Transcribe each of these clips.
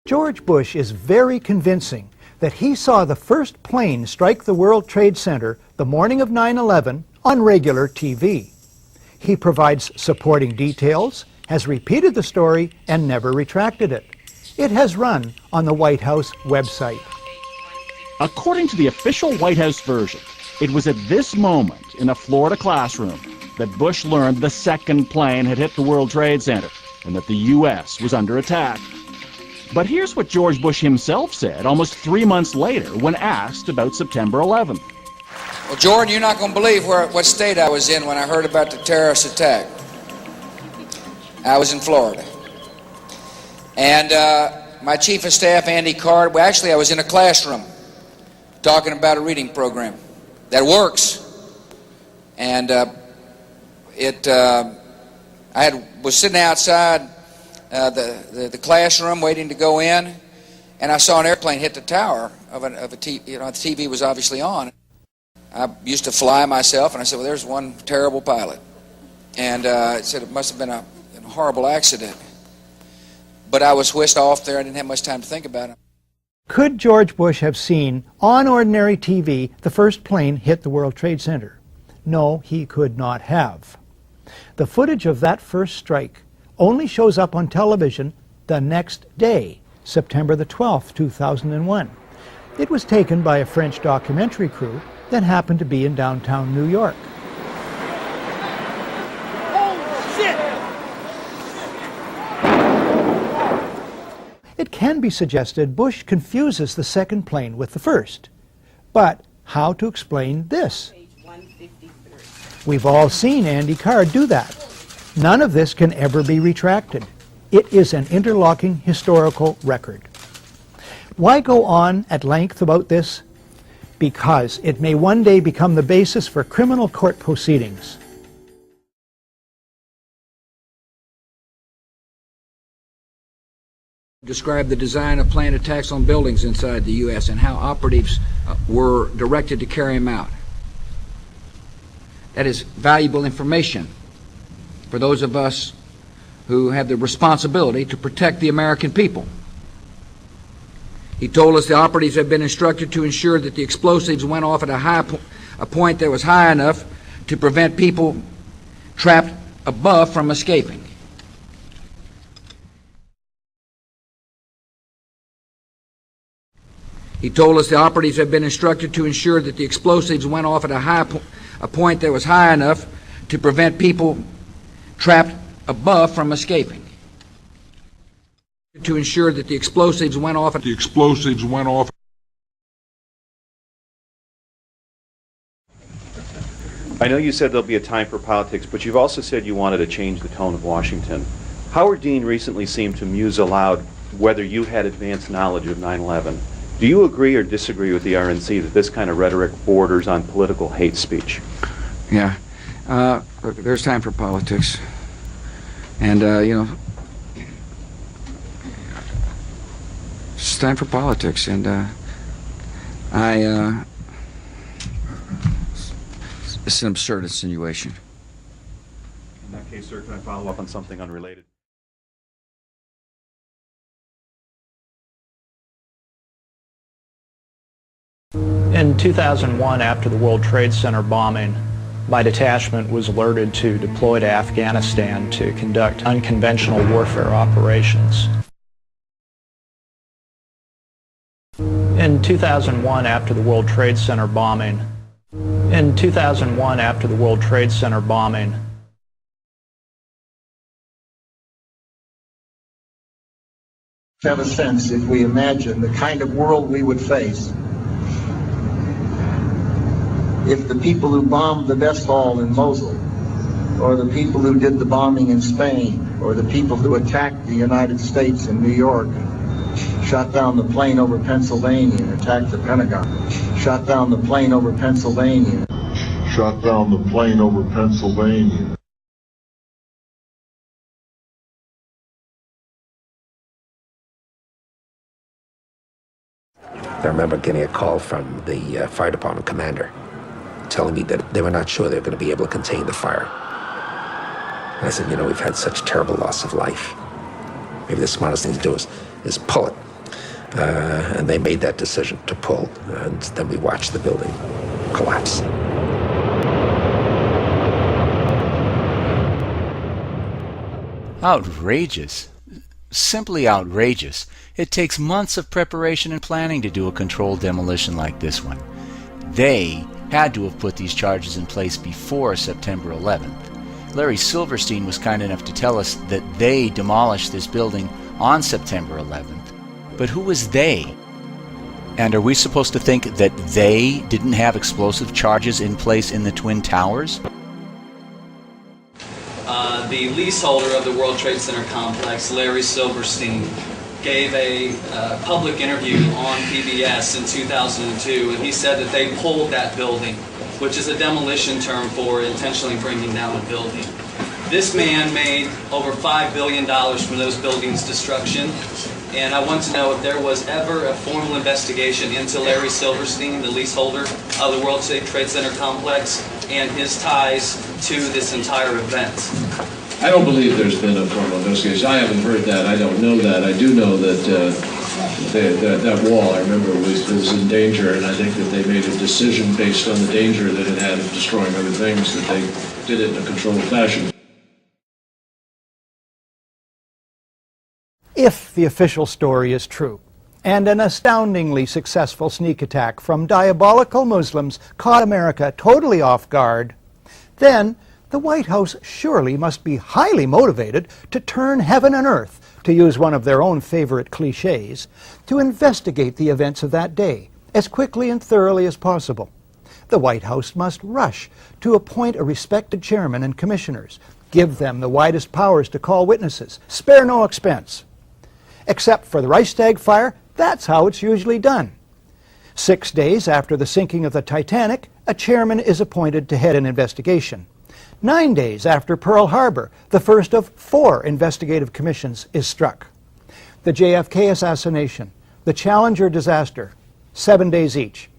George Bush is very convincing that he saw the first plane strike the World Trade Center the morning of 9/11 on regular TV. He provides supporting details, has repeated the story, and never retracted it. It has run on the White House website. According to the official White House version, it was at this moment in a Florida classroom that Bush learned the second plane had hit the World Trade Center and that the U.S. was under attack. But here's what George Bush himself said almost 3 months later when asked about September 11th. Well, Jordan, you're not going to believe what state I was in when I heard about the terrorist attack. I was in Florida. And my chief of staff, Andy Card, well, actually I was in a classroom talking about a reading program that works. And was sitting outside the classroom waiting to go in, and I saw an airplane hit the tower of a TV. You know, the TV was obviously on. I used to fly myself, and I said, well, there's one terrible pilot. And it said it must have been a horrible accident. But I was whisked off there. I didn't have much time to think about it. Could George Bush have seen on ordinary TV the first plane hit the World Trade Center? No, he could not have. The footage of that first strike only shows up on television the next day, September the 12th, 2001. It was taken by a French documentary crew that happened to be in downtown New York. It can be suggested Bush confuses the second plane with the first. But how to explain this? We've all seen Andy Card do that. None of this can ever be retracted. It is an interlocking historical record. Why go on at length about this? Because it may one day become the basis for criminal court proceedings. Describe the design of planned attacks on buildings inside the U.S. and how operatives were directed to carry them out. That is valuable information for those of us who have the responsibility to protect the American people. He told us the operatives had been instructed to ensure that the explosives went off at a point that was high enough to prevent people trapped above from escaping. He told us the operatives had been instructed to ensure that the explosives went off at a point that was high enough to prevent people trapped above from escaping. To ensure that the explosives went off. I know you said there'll be a time for politics, but you've also said you wanted to change the tone of Washington. Howard Dean recently seemed to muse aloud whether you had advanced knowledge of 9/11. Do you agree or disagree with the RNC that this kind of rhetoric borders on political hate speech? Yeah. Look, there's time for politics. And, it's time for politics. And, it's an absurd insinuation. In that case, sir, can I follow up on something unrelated? In 2001, after the World Trade Center bombing, my detachment was alerted to deploy to Afghanistan to conduct unconventional warfare operations. In 2001, after the World Trade Center bombing, I have a sense, if we imagine the kind of world we would face if the people who bombed the mess hall in Mosul, or the people who did the bombing in Spain, or the people who attacked the United States in New York, shot down the plane over Pennsylvania and attacked the Pentagon, shot down the plane over Pennsylvania. I remember getting a call from the fire department commander telling me that they were not sure they were going to be able to contain the fire. And I said, we've had such terrible loss of life. Maybe the smartest thing to do is pull it And they made that decision to pull, and then we watched the building collapse. Outrageous. Simply outrageous. It takes months of preparation and planning to do a controlled demolition like this one. They had to have put these charges in place before September 11th. Larry Silverstein was kind enough to tell us that they demolished this building on September 11th. But who was they? And are we supposed to think that they didn't have explosive charges in place in the Twin Towers? The leaseholder of the World Trade Center complex, Larry Silverstein, gave a public interview on PBS in 2002, and he said that they pulled that building, which is a demolition term for intentionally bringing down a building. This man made over $5 billion from those buildings' destruction, and I want to know if there was ever a formal investigation into Larry Silverstein, the leaseholder of the World Trade Center complex, and his ties to this entire event. I don't believe there's been a formal investigation. I haven't heard that. I don't know that. I do know that that wall, I remember, was in danger, and I think that they made a decision based on the danger that it had of destroying other things, that they did it in a controlled fashion. If the official story is true, and an astoundingly successful sneak attack from diabolical Muslims caught America totally off guard, then the White House surely must be highly motivated to turn heaven and earth, to use one of their own favorite cliches, to investigate the events of that day as quickly and thoroughly as possible. The White House must rush to appoint a respected chairman and commissioners, give them the widest powers to call witnesses, spare no expense. Except for the Reichstag fire, that's how it's usually done. 6 days after the sinking of the Titanic, a chairman is appointed to head an investigation. 9 days after Pearl Harbor, the first of 4 investigative commissions is struck. The JFK assassination, the Challenger disaster, 7 days each.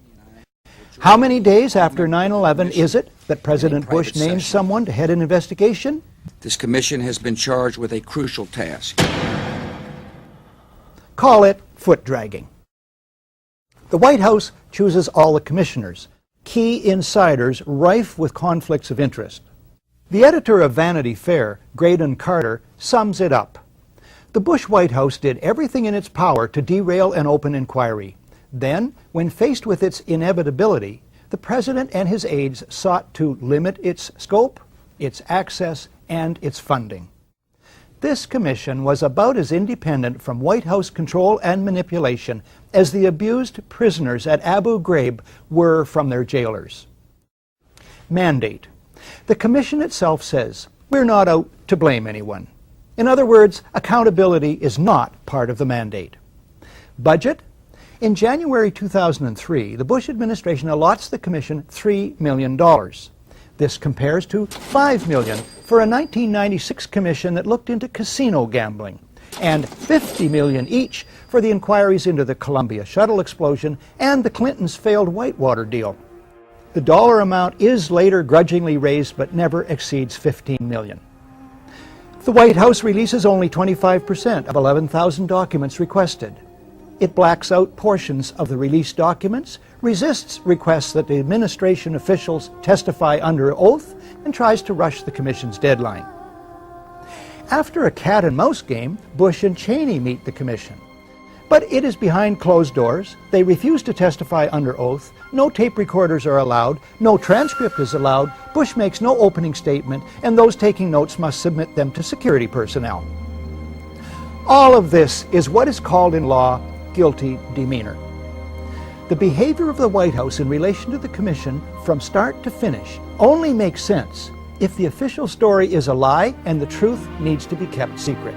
How many days after 9/11 is it that President Bush names someone to head an investigation? This commission has been charged with a crucial task. Call it foot dragging. The White House chooses all the commissioners, key insiders rife with conflicts of interest. The editor of Vanity Fair, Graydon Carter, sums it up. The Bush White House did everything in its power to derail an open inquiry. Then, when faced with its inevitability, the President and his aides sought to limit its scope, its access, and its funding. This commission was about as independent from White House control and manipulation as the abused prisoners at Abu Ghraib were from their jailers. Mandate. The commission itself says, we're not out to blame anyone. In other words, accountability is not part of the mandate. Budget. In January 2003, the Bush administration allots the commission $3 million. This compares to $5 million for a 1996 commission that looked into casino gambling, and $50 million each for the inquiries into the Columbia shuttle explosion and the Clintons' failed Whitewater deal. The dollar amount is later grudgingly raised but never exceeds $15 million. The White House releases only 25% of 11,000 documents requested. It blacks out portions of the released documents, resists requests that the administration officials testify under oath, and tries to rush the commission's deadline. After a cat-and-mouse game, Bush and Cheney meet the commission. But it is behind closed doors. They refuse to testify under oath. No tape recorders are allowed. No transcript is allowed. Bush makes no opening statement, and those taking notes must submit them to security personnel. All of this is what is called in law guilty demeanor. The behavior of the White House in relation to the commission from start to finish only makes sense if the official story is a lie and the truth needs to be kept secret.